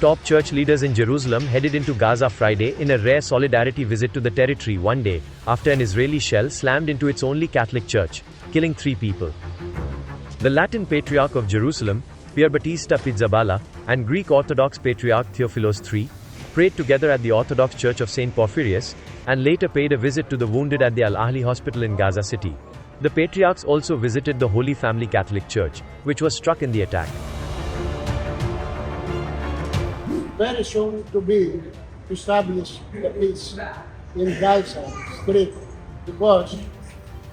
Top church leaders in Jerusalem headed into Gaza Friday in a rare solidarity visit to the territory one day after an Israeli shell slammed into its only Catholic church, killing 3 people. The Latin Patriarch of Jerusalem, Pier Battista Pizzaballa, and Greek Orthodox Patriarch Theophilos III prayed together at the Orthodox Church of St. Porphyrius and later paid a visit to the wounded at the Al-Ahli Hospital in Gaza City. The patriarchs also visited the Holy Family Catholic Church, which was struck in the attack. Very soon to be to establish the peace in Gaza Strip, because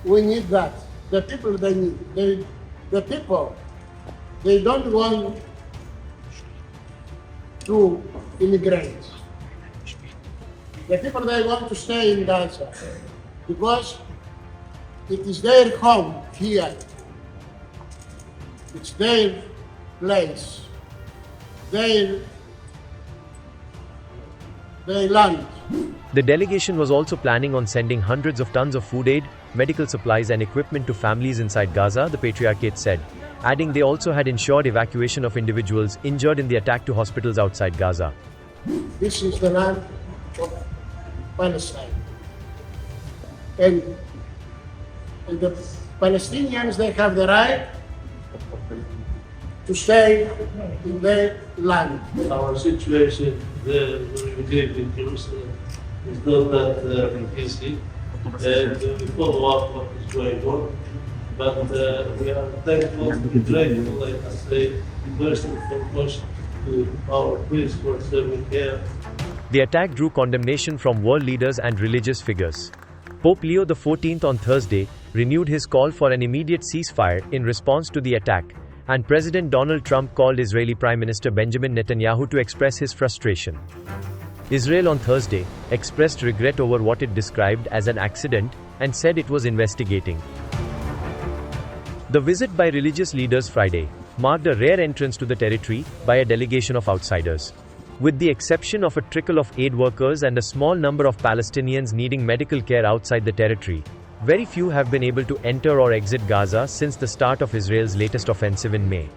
we need that. The people they need. The people, they don't want to immigrate. The people, they want to stay in Gaza because it is their home here. It's their place, their land. The delegation was also planning on sending hundreds of tons of food aid, medical supplies and equipment to families inside Gaza, the Patriarchate said, adding they also had ensured evacuation of individuals injured in the attack to hospitals outside Gaza. This is the land of Palestine. And the Palestinians, they have the right to stay in their land. Our situation there when we live in Jerusalem is not that easy, and we follow up what is going on. But we are thankful and grateful, like I say, first and foremost, to our priests for serving here. The attack drew condemnation from world leaders and religious figures. Pope Leo XIV on Thursday renewed his call for an immediate ceasefire in response to the attack, and President Donald Trump called Israeli Prime Minister Benjamin Netanyahu to express his frustration. Israel on Thursday expressed regret over what it described as an accident and said it was investigating. The visit by religious leaders Friday marked a rare entrance to the territory by a delegation of outsiders. With the exception of a trickle of aid workers and a small number of Palestinians needing medical care outside the territory, very few have been able to enter or exit Gaza since the start of Israel's latest offensive in May.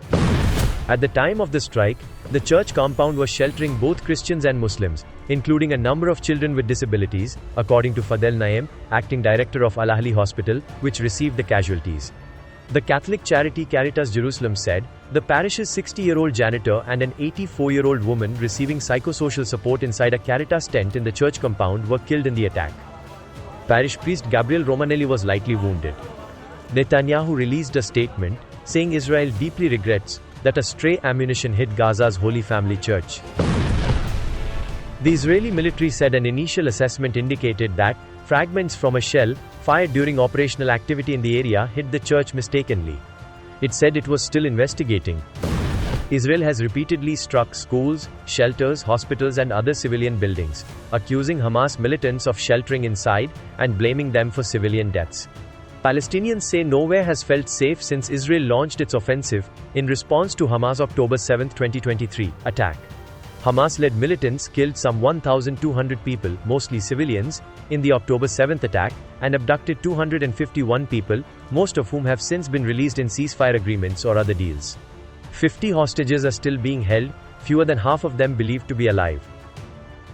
At the time of the strike, the church compound was sheltering both Christians and Muslims, including a number of children with disabilities, according to Fadel Naim, acting director of Al-Ahli Hospital, which received the casualties. The Catholic charity Caritas Jerusalem said, the parish's 60-year-old janitor and an 84-year-old woman receiving psychosocial support inside a Caritas tent in the church compound were killed in the attack. Parish priest Gabriel Romanelli was lightly wounded. Netanyahu released a statement, saying Israel deeply regrets that a stray ammunition hit Gaza's Holy Family Church. The Israeli military said an initial assessment indicated that fragments from a shell fired during operational activity in the area hit the church mistakenly. It said it was still investigating. Israel has repeatedly struck schools, shelters, hospitals and other civilian buildings, accusing Hamas militants of sheltering inside and blaming them for civilian deaths. Palestinians say nowhere has felt safe since Israel launched its offensive in response to Hamas' October 7, 2023 attack. Hamas-led militants killed some 1,200 people, mostly civilians, in the October 7 attack and abducted 251 people, most of whom have since been released in ceasefire agreements or other deals. 50 hostages are still being held, fewer than half of them believed to be alive.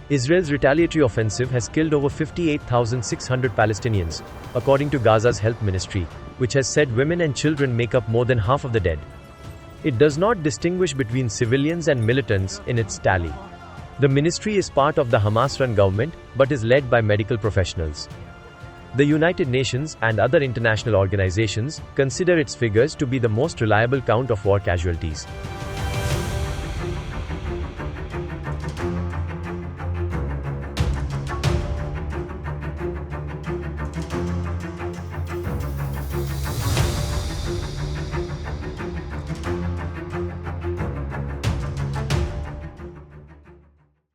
Israel's retaliatory offensive has killed over 58,600 Palestinians, according to Gaza's health ministry, which has said women and children make up more than half of the dead. It does not distinguish between civilians and militants in its tally. The ministry is part of the Hamas-run government, but is led by medical professionals. The United Nations and other international organizations consider its figures to be the most reliable count of war casualties.